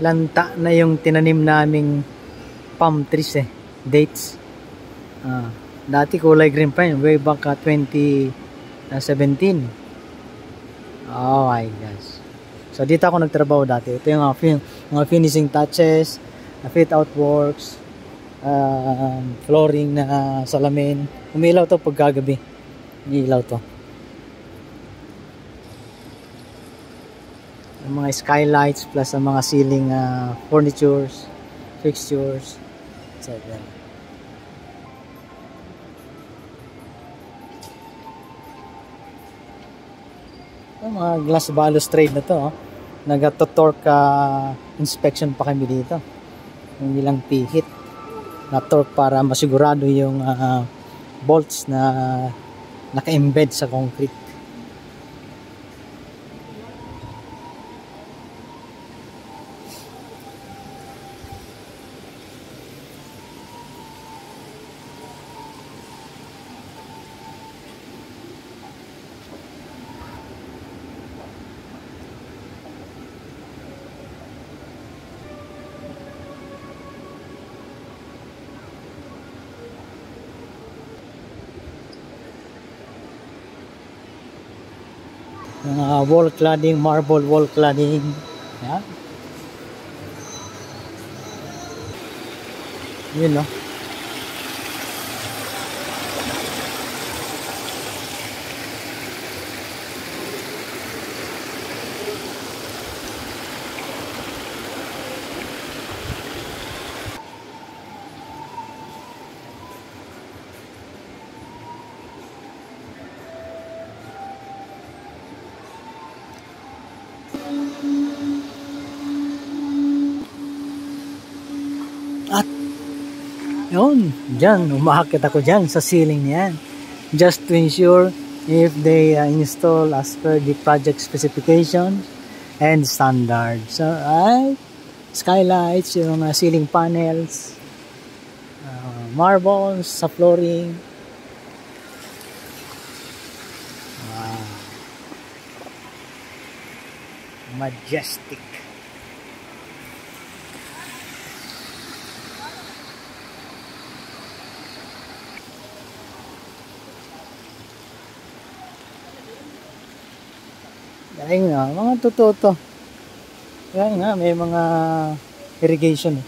lanta na yung tinanim naming palm trees dates. Dati kulay green pa yun, way back 2017. Oh my gosh. So dito ako nagtrabaho dati. Ito yung mga finishing touches, fit out works, flooring na salamin. Umilaw to pagkagabi. Umilaw to. Yung mga skylights plus ang mga ceiling furnitures, fixtures, etc. Yung mga glass balustrade na to, nag-torque inspection pa kami dito. Yung ilang pihit na torque para masigurado yung bolts na naka-embed sa concrete. Wall cladding, marble wall cladding. Yan. Yun, no? At yun, dyan, umaakit ako dyan sa ceiling niyan. Just to ensure if they install as per the project specifications and standards. So, skylights, yung ceiling panels, marbles sa flooring. Majestic. Galing nga, mga totoo to. Yan nga, may mga irrigation